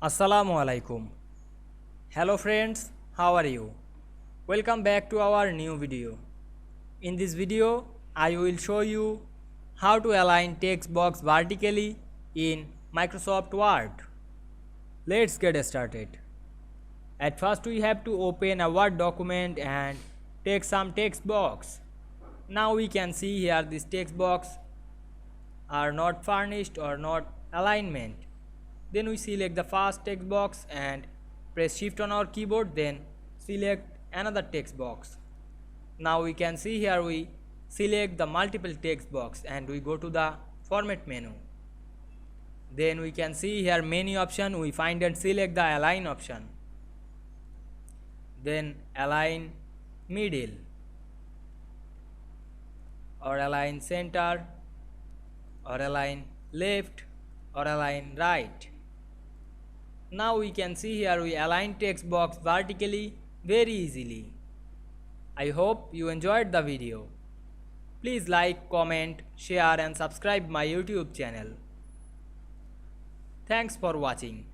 Assalamu Walaikum. Hello friends, how are you? Welcome back to our new video. In this video, I will show you how to align text box vertically in Microsoft Word. Let's get started. At first we have to open a Word document and take some text box. Now we can see here this text box are not furnished or not alignment. Then we select the first text box and press shift on our keyboard, then select another text box. Now we can see here we select the multiple text box and we go to the format menu. Then we can see here menu option, we find and select the align option. Then align middle or align center or align left or align right. Now we can see here we align text box vertically very easily. I hope you enjoyed the video. Please like, comment, share and subscribe my YouTube channel. Thanks for watching.